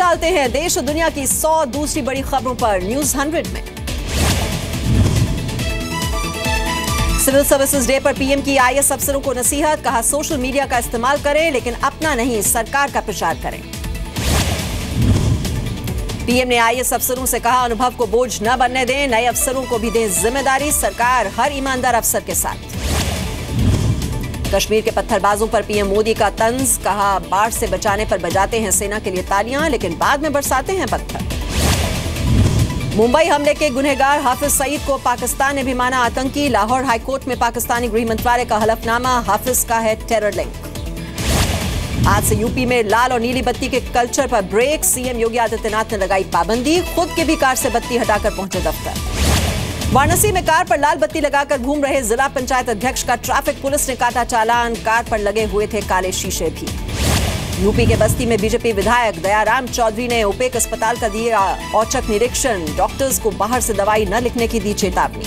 डालते हैं देश और दुनिया की 100 दूसरी बड़ी खबरों पर न्यूज 100 में। सिविल सर्विसेज डे पर पीएम की आईएएस अफसरों को नसीहत, कहा सोशल मीडिया का इस्तेमाल करें लेकिन अपना नहीं सरकार का प्रचार करें। पीएम ने आईएएस अफसरों से कहा अनुभव को बोझ न बनने दें, नए अफसरों को भी दें जिम्मेदारी, सरकार हर ईमानदार अफसर के साथ। कश्मीर के पत्थरबाजों पर पीएम मोदी का तंज, कहा बाढ़ से बचाने पर बजाते हैं सेना के लिए तालियां लेकिन बाद में बरसाते हैं पत्थर। मुंबई हमले के गुनहगार हाफिज सईद को पाकिस्तान ने भी माना आतंकी, लाहौर हाईकोर्ट में पाकिस्तानी गृह मंत्रालय का हलफनामा, हाफिज का है टेरर लिंक। आज से यूपी में लाल और नीली बत्ती के कल्चर पर ब्रेक, सीएम योगी आदित्यनाथ ने लगाई पाबंदी, खुद के भी कार से बत्ती हटाकर पहुंचे दफ्तर। वाराणसी में कार पर लाल बत्ती लगाकर घूम रहे जिला पंचायत अध्यक्ष का ट्रैफिक पुलिस ने काटा चालान, कार पर लगे हुए थे काले शीशे भी। यूपी के बस्ती में बीजेपी विधायक दयाराम चौधरी ने ओपेक अस्पताल का दिया औचक निरीक्षण, डॉक्टर्स को बाहर से दवाई न लिखने की दी चेतावनी।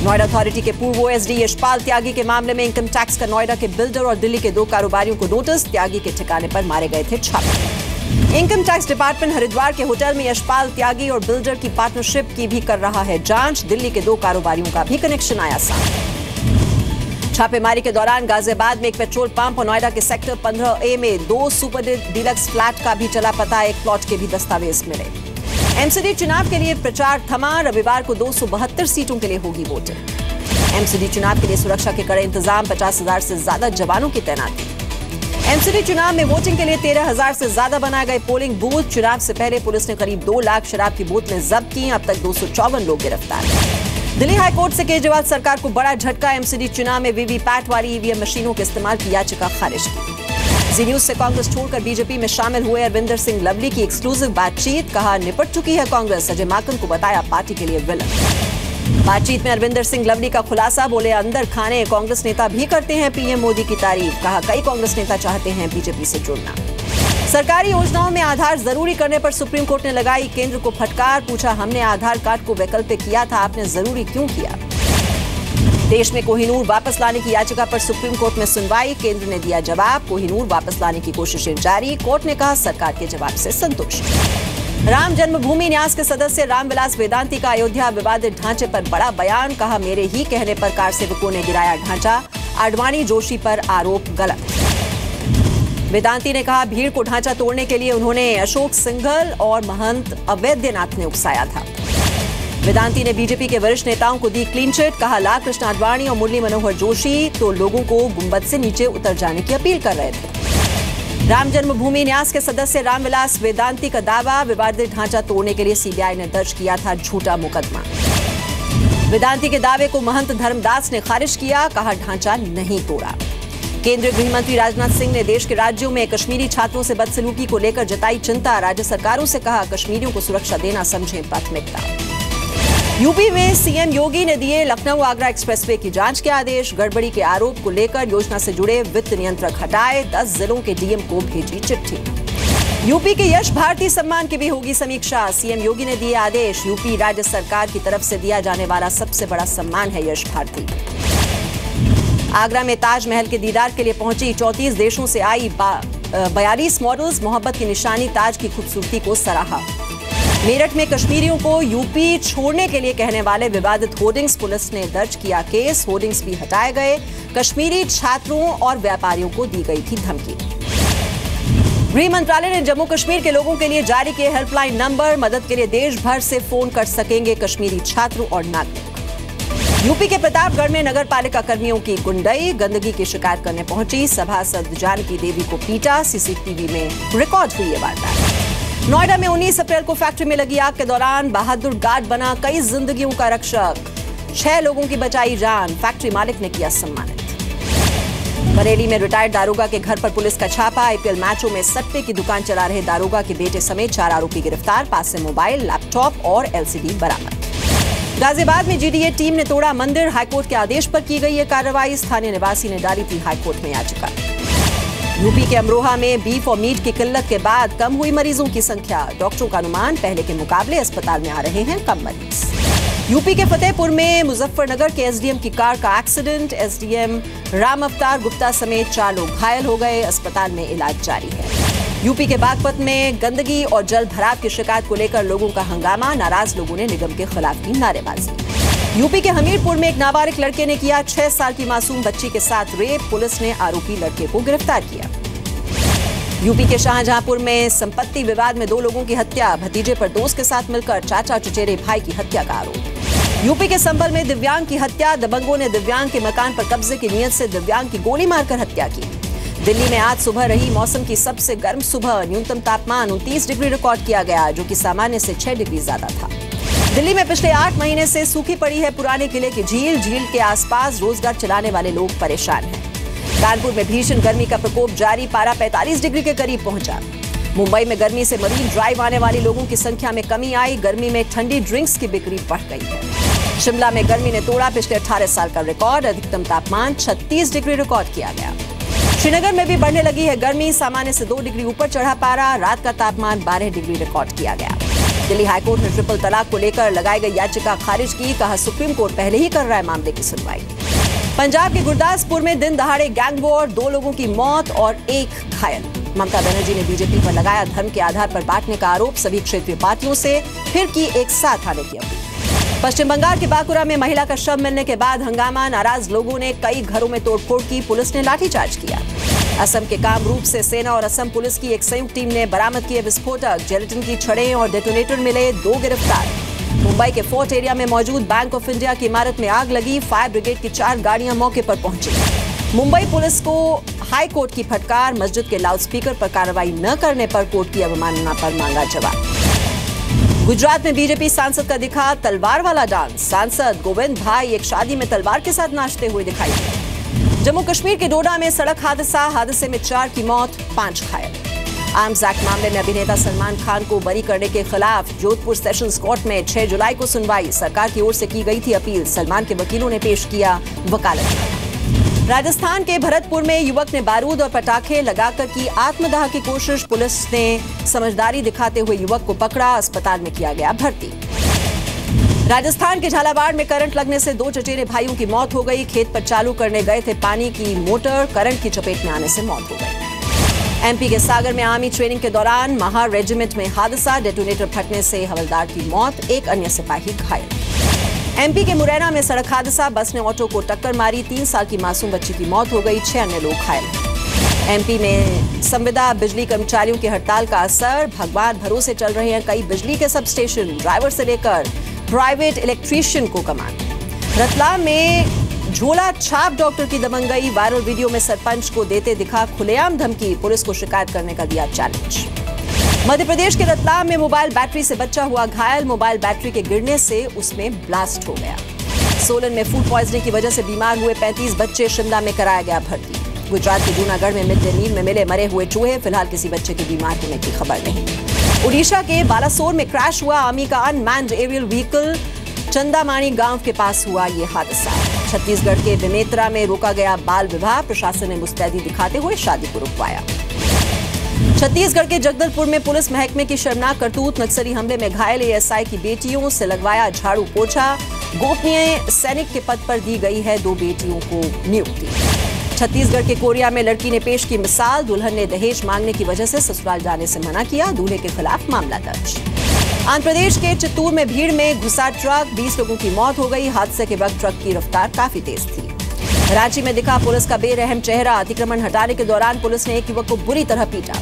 नोएडा अथॉरिटी के पूर्व ओएसडी यशपाल त्यागी के मामले में इनकम टैक्स का नोएडा के बिल्डर और दिल्ली के 2 कारोबारियों को नोटिस, त्यागी के ठिकाने पर मारे गए थे छापे। इनकम टैक्स डिपार्टमेंट हरिद्वार के होटल में यशपाल त्यागी और बिल्डर की पार्टनरशिप की भी कर रहा है जांच, दिल्ली के 2 कारोबारियों का भी कनेक्शन आया सामने। छापेमारी के दौरान गाजियाबाद में एक पेट्रोल पंप और नोएडा के सेक्टर 15A में 2 सुपर डीलक्स फ्लैट का भी चला पता, एक प्लॉट के भी दस्तावेज मिले। एमसीडी चुनाव के लिए प्रचार थमा, रविवार को 272 सीटों के लिए होगी वोटिंग। एमसीडी चुनाव के लिए सुरक्षा के कड़े इंतजाम, 50,000 से ज्यादा जवानों की तैनाती। एमसीडी चुनाव में वोटिंग के लिए 13,000 से ज्यादा बनाए गए पोलिंग बूथ। चुनाव से पहले पुलिस ने करीब 2 लाख शराब की बोतलें जब्त की, अब तक 254 लोग गिरफ्तार। दिल्ली हाईकोर्ट से केजरीवाल सरकार को बड़ा झटका, एमसीडी चुनाव में वीवीपैट वाली ईवीएम मशीनों के इस्तेमाल की याचिका खारिज की। जी न्यूज से कांग्रेस छोड़कर बीजेपी में शामिल हुए अरविंदर सिंह लवली की एक्सक्लूसिव बातचीत, कहा निपट चुकी है कांग्रेस, अजय माकन को बताया पार्टी के लिए विलन। बातचीत में अरविंदर सिंह लवली का खुलासा, बोले अंदर खाने कांग्रेस नेता भी करते हैं पीएम मोदी की तारीफ, कहा कई कांग्रेस नेता चाहते हैं बीजेपी से जुड़ना। सरकारी योजनाओं में आधार जरूरी करने पर सुप्रीम कोर्ट ने लगाई केंद्र को फटकार, पूछा हमने आधार कार्ड को वैकल्पिक किया था, आपने जरूरी क्यों किया। देश में कोहिनूर वापस लाने की याचिका पर सुप्रीम कोर्ट में सुनवाई, केंद्र ने दिया जवाब, कोहिनूर वापस लाने की कोशिशें जारी, कोर्ट ने कहा सरकार के जवाब से संतुष्ट। राम जन्मभूमि न्यास के सदस्य रामविलास वेदांती का अयोध्या विवादित ढांचे पर बड़ा बयान, कहा मेरे ही कहने पर कार सेवकों ने गिराया ढांचा, आडवाणी जोशी पर आरोप गलत। वेदांती ने कहा भीड़ को ढांचा तोड़ने के लिए उन्होंने अशोक सिंघल और महंत अवैधनाथ ने उकसाया था। वेदांती ने बीजेपी के वरिष्ठ नेताओं को दी क्लीन चिट, कहा लाल कृष्ण आडवाणी और मुरली मनोहर जोशी तो लोगों को गुंबद से नीचे उतर जाने की अपील कर रहे थे। राम जन्मभूमि न्यास के सदस्य रामविलास वेदांती का दावा, विवादित ढांचा तोड़ने के लिए सीबीआई ने दर्ज किया था झूठा मुकदमा। वेदांती के दावे को महंत धर्मदास ने खारिज किया, कहा ढांचा नहीं तोड़ा। केंद्रीय गृह मंत्री राजनाथ सिंह ने देश के राज्यों में कश्मीरी छात्रों से बदसलूकी को लेकर जताई चिंता, राज्य सरकारों से कहा कश्मीरियों को सुरक्षा देना समझें प्राथमिकता। यूपी में सीएम योगी ने दिए लखनऊ आगरा एक्सप्रेसवे की जांच के आदेश, गड़बड़ी के आरोप को लेकर योजना से जुड़े वित्त नियंत्रक हटाए, 10 जिलों के डीएम को भेजी चिट्ठी। यूपी के यश भारती सम्मान की भी होगी समीक्षा, सीएम योगी ने दिए आदेश, यूपी राज्य सरकार की तरफ से दिया जाने वाला सबसे बड़ा सम्मान है यश भारती। आगरा में ताजमहल के दीदार के लिए पहुंची 34 देशों से आई 42 मॉडल्स, मोहब्बत की निशानी ताज की खूबसूरती को सराहा। मेरठ में कश्मीरियों को यूपी छोड़ने के लिए कहने वाले विवादित होर्डिंग्स, पुलिस ने दर्ज किया केस, होर्डिंग्स भी हटाए गए, कश्मीरी छात्रों और व्यापारियों को दी गई थी धमकी। गृह मंत्रालय ने जम्मू कश्मीर के लोगों के लिए जारी किए हेल्पलाइन नंबर, मदद के लिए देश भर से फोन कर सकेंगे कश्मीरी छात्र और नागरिक। यूपी के प्रतापगढ़ में नगर पालिका कर्मियों की गुंडई, गंदगी की शिकायत करने पहुंची सभासद जानकी देवी को पीटा, सीसीटीवी में रिकॉर्ड हुई ये वारदात। नोएडा में 19 अप्रैल को फैक्ट्री में लगी आग के दौरान बहादुर गार्ड बना कई जिंदगियों का रक्षक, 6 लोगों की बचाई जान, फैक्ट्री मालिक ने किया सम्मानित। बरेली में रिटायर्ड दारोगा के घर पर पुलिस का छापा, आईपीएल मैचों में सट्टे की दुकान चला रहे दारोगा के बेटे समेत 4 आरोपी गिरफ्तार, पास से मोबाइल, लैपटॉप और एलसीडी बरामद। गाजियाबाद में जीडीए टीम ने तोड़ा मंदिर, हाईकोर्ट के आदेश पर की गई ये कार्रवाई, स्थानीय निवासी ने डाली थी हाईकोर्ट में याचिका। यूपी के अमरोहा में बीफ और मीट की किल्लत के बाद कम हुई मरीजों की संख्या, डॉक्टरों का अनुमान पहले के मुकाबले अस्पताल में आ रहे हैं कम मरीज। यूपी के फतेहपुर में मुजफ्फरनगर के एसडीएम की कार का एक्सीडेंट, एसडीएम राम अवतार गुप्ता समेत 4 लोग घायल हो गए, अस्पताल में इलाज जारी है। यूपी के बागपत में गंदगी और जल भराव की शिकायत को लेकर लोगों का हंगामा, नाराज लोगों ने निगम के खिलाफ की नारेबाजी। यूपी के हमीरपुर में एक नाबालिग लड़के ने किया 6 साल की मासूम बच्ची के साथ रेप, पुलिस ने आरोपी लड़के को गिरफ्तार किया। यूपी के शाहजहांपुर में संपत्ति विवाद में 2 लोगों की हत्या, भतीजे पर दोस्त के साथ मिलकर चाचा चचेरे भाई की हत्या का आरोप। यूपी के संभल में दिव्यांग की हत्या, दबंगों ने दिव्यांग के मकान पर कब्जे की नीयत से दिव्यांग की गोली मारकर हत्या की। दिल्ली में आज सुबह रही मौसम की सबसे गर्म सुबह, न्यूनतम तापमान 29 डिग्री रिकॉर्ड किया गया, जो कि सामान्य से 6 डिग्री ज्यादा था। दिल्ली में पिछले 8 महीने से सूखी पड़ी है पुराने किले की झील, झील के आसपास रोजगार चलाने वाले लोग परेशान हैं। कानपुर में भीषण गर्मी का प्रकोप जारी, पारा 45 डिग्री के करीब पहुंचा। मुंबई में गर्मी से मरीन ड्राइव आने वाले लोगों की संख्या में कमी आई, गर्मी में ठंडी ड्रिंक्स की बिक्री बढ़ गई है। शिमला में गर्मी ने तोड़ा पिछले 18 साल का रिकॉर्ड, अधिकतम तापमान 36 डिग्री रिकॉर्ड किया गया। श्रीनगर में भी बढ़ने लगी है गर्मी, सामान्य से 2 डिग्री ऊपर चढ़ा पारा, रात का तापमान 12 डिग्री रिकॉर्ड किया गया। दिल्ली हाईकोर्ट ने ट्रिपल तलाक को लेकर लगाई गई याचिका खारिज की, कहा सुप्रीम कोर्ट पहले ही कर रहा है मामले की सुनवाई। पंजाब के गुरदासपुर में दिन दहाड़े गैंग वॉर, 2 लोगों की मौत और 1 घायल। ममता बनर्जी ने बीजेपी पर लगाया धर्म के आधार पर बांटने का आरोप, सभी क्षेत्रीय पार्टियों से फिर की एक साथ आने की अपील। पश्चिम बंगाल के बांकुरा में महिला का शव मिलने के बाद हंगामा, नाराज लोगों ने कई घरों में तोड़फोड़ की, पुलिस ने लाठीचार्ज किया। असम के कामरूप से सेना और असम पुलिस की एक संयुक्त टीम ने बरामद किए विस्फोटक, जेलेटिन की छड़ें और डेटोनेटर मिले, 2 गिरफ्तार। मुंबई के फोर्ट एरिया में मौजूद बैंक ऑफ इंडिया की इमारत में आग लगी, फायर ब्रिगेड की 4 गाड़ियां मौके पर पहुंची। मुंबई पुलिस को हाई कोर्ट की फटकार, मस्जिद के लाउडस्पीकर पर कार्रवाई न करने पर कोर्ट की अवमानना पर मांगा जवाब। गुजरात में बीजेपी सांसद का दिखा तलवार वाला डांस, सांसद गोविंद भाई एक शादी में तलवार के साथ नाचते हुए दिखाई दिए। जम्मू कश्मीर के डोडा में सड़क हादसा, हादसे में 4 की मौत, 5 घायल। आर्म्स एक्ट मामले में अभिनेता सलमान खान को बरी करने के खिलाफ जोधपुर सेशंस कोर्ट में 6 जुलाई को सुनवाई, सरकार की ओर से की गई थी अपील, सलमान के वकीलों ने पेश किया वकालतनामा। राजस्थान के भरतपुर में युवक ने बारूद और पटाखे लगाकर की आत्मदाह की कोशिश, पुलिस ने समझदारी दिखाते हुए युवक को पकड़ा, अस्पताल में किया गया भर्ती। राजस्थान के झालावाड़ में करंट लगने से 2 चचेरे भाइयों की मौत हो गई, खेत पर चालू करने गए थे पानी की मोटर, करंट की चपेट में आने से मौत हो गई। एमपी के सागर में आर्मी ट्रेनिंग के दौरान महार रेजिमेंट में हादसा, डेटोनेटर फटने से हवलदार की मौत, 1 अन्य सिपाही घायल। एमपी के मुरैना में सड़क हादसा, बस ने ऑटो को टक्कर मारी, 3 साल की मासूम बच्ची की मौत हो गई, 6 अन्य लोग घायल। एमपी में संविदा बिजली कर्मचारियों की हड़ताल का असर, भगवान भरोसे चल रहे हैं कई बिजली के सबस्टेशन, ड्राइवर से लेकर प्राइवेट इलेक्ट्रीशियन को कमान। रतलाम में झोला छाप डॉक्टर की दबंगई, वायरल वीडियो में सरपंच को देते दिखा खुलेआम धमकी, पुलिस को शिकायत करने का दिया चैलेंज। मध्य प्रदेश के रतलाम में मोबाइल बैटरी से बच्चा हुआ घायल, मोबाइल बैटरी के गिरने से उसमें ब्लास्ट हो गया। सोलन में फूड पॉइजनिंग की वजह से बीमार हुए 35 बच्चे, शिमला में कराया गया भर्ती। गुजरात के जूनागढ़ में मिड डे मील में मिले मरे हुए चूहे, फिलहाल किसी बच्चे के बीमार होने की खबर नहीं। उड़ीसा के बालासोर में क्रैश हुआ आर्मी का अनमैन्ड एरियल व्हीकल, चंदामाणी गांव के पास हुआ ये हादसा। छत्तीसगढ़ के बेमेतरा में रोका गया बाल विवाह, प्रशासन ने मुस्तैदी दिखाते हुए शादी को रुकवाया। छत्तीसगढ़ के जगदलपुर में पुलिस महकमे की शर्मनाक करतूत, नक्सली हमले में घायल एएसआई की बेटियों से लगवाया झाड़ू पोछा, गोपनीय सैनिक के पद पर दी गई है 2 बेटियों को नियुक्ति। छत्तीसगढ़ के कोरिया में लड़की ने पेश की मिसाल, दुल्हन ने दहेज मांगने की वजह से ससुराल जाने से मना किया, दूल्हे के खिलाफ मामला दर्ज। आंध्र प्रदेश के चित्तूर में भीड़ में घुसा ट्रक, 20 लोगों की मौत हो गई, हादसे के वक्त ट्रक की रफ्तार काफी तेज थी। रांची में दिखा पुलिस का बेरहम चेहरा, अतिक्रमण हटाने के दौरान पुलिस ने एक युवक को बुरी तरह पीटा।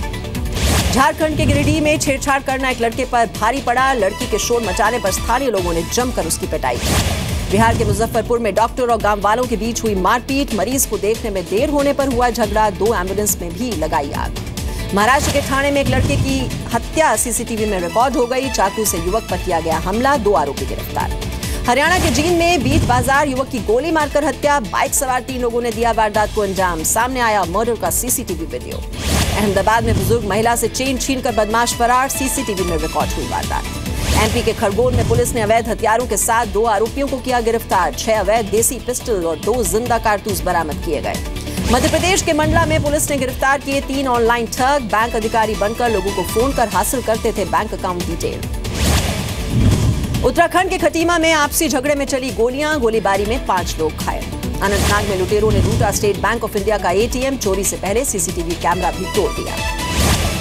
झारखंड के गिरिडीह में छेड़छाड़ करना एक लड़के पर भारी पड़ा, लड़की के शोर मचाने पर स्थानीय लोगों ने जमकर उसकी पिटाई की। बिहार के मुजफ्फरपुर में डॉक्टर और गांव वालों के बीच हुई मारपीट, मरीज को देखने में देर होने पर हुआ झगड़ा, 2 एम्बुलेंस में भी लगाई आग। महाराष्ट्र के ठाणे में एक लड़के की हत्या सीसीटीवी में रिकॉर्ड हो गई, चाकू से युवक पर किया गया हमला, 2 आरोपी गिरफ्तार। हरियाणा के जींद में बीच बाजार युवक की गोली मारकर हत्या, बाइक सवार 3 लोगों ने दिया वारदात को अंजाम, सामने आया मर्डर का सीसीटीवी वीडियो। अहमदाबाद में बुजुर्ग महिला से चेन छीनकर बदमाश फरार, सीसीटीवी में रिकॉर्ड हुई वारदात। एमपी के खरगोन में पुलिस ने अवैध हथियारों के साथ 2 आरोपियों को किया गिरफ्तार, 6 अवैध देसी पिस्टल और 2 जिंदा कारतूस बरामद किए गए। मध्य प्रदेश के मंडला में पुलिस ने गिरफ्तार किए 3 ऑनलाइन ठग, बैंक अधिकारी बनकर लोगों को फोन कर हासिल करते थे बैंक अकाउंट डिटेल। उत्तराखंड के खटीमा में आपसी झगड़े में चली गोलियां, गोलीबारी में 5 लोग घायल। अनंतनाग में लुटेरों ने लूटा स्टेट बैंक ऑफ इंडिया का एटीएम, चोरी से पहले सीसीटीवी कैमरा भी तोड़ दिया।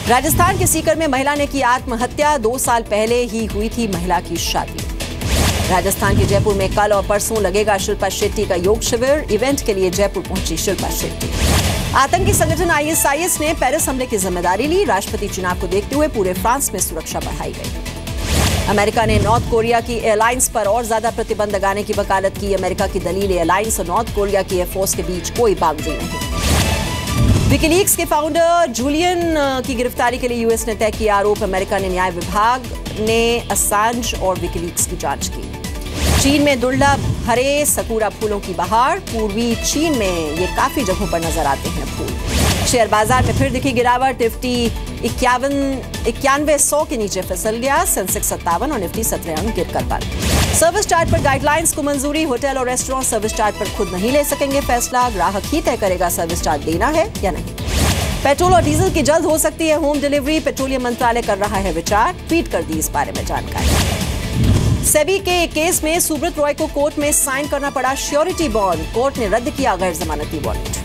राजस्थान के सीकर में महिला ने की आत्महत्या, 2 साल पहले ही हुई थी महिला की शादी। राजस्थान के जयपुर में कल और परसों लगेगा शिल्पा शेट्टी का योग शिविर। इवेंट के लिए जयपुर पहुंची शिल्पा शेट्टी। आतंकी संगठन ISIS ने पेरिस हमले की जिम्मेदारी ली। राष्ट्रपति चुनाव को देखते हुए पूरे फ्रांस में सुरक्षा बढ़ाई गई। अमेरिका ने नॉर्थ कोरिया की एयरलाइंस पर और ज्यादा प्रतिबंध लगाने की वकालत की। अमेरिका की दलील, एयरलाइंस और नॉर्थ कोरिया की एयरफोर्स के बीच कोई बाउंड्री नहीं। विकीलीक्स के फाउंडर जूलियन की गिरफ्तारी के लिए यूएस ने तय किया आरोप। अमेरिका ने न्याय विभाग ने असांज और विकीलीक्स की जांच की। चीन में दुर्लभ हरे सकुरा फूलों की बहार। पूर्वी चीन में ये काफी जगहों पर नजर आते हैं फूल। शेयर बाजार में फिर दिखी गिरावट। निफ्टी 9100 के नीचे फिसल गया। सेंसेक्स 57 और निफ्टी 17 अंक गिरकर बंद। सर्विस चार्ज पर गाइडलाइंस को मंजूरी। होटल और रेस्टोरेंट सर्विस चार्ज पर खुद नहीं ले सकेंगे फैसला। ग्राहक ही तय करेगा सर्विस चार्ज देना है या नहीं। पेट्रोल और डीजल की जल्द हो सकती है होम डिलीवरी। पेट्रोलियम मंत्रालय कर रहा है विचार। ट्वीट कर दी इस बारे में जानकारी। सेबी के एक केस में सुब्रत रॉय को कोर्ट में साइन करना पड़ा श्योरिटी बॉन्ड। कोर्ट ने रद्द किया गैर जमानती बॉन्ड।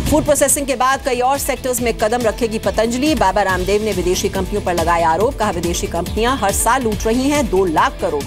फूड प्रोसेसिंग के बाद कई और सेक्टर्स में कदम रखेगी पतंजलि। बाबा रामदेव ने विदेशी कंपनियों पर लगाया आरोप। कहा विदेशी कंपनियां हर साल लूट रही हैं 2 लाख करोड़।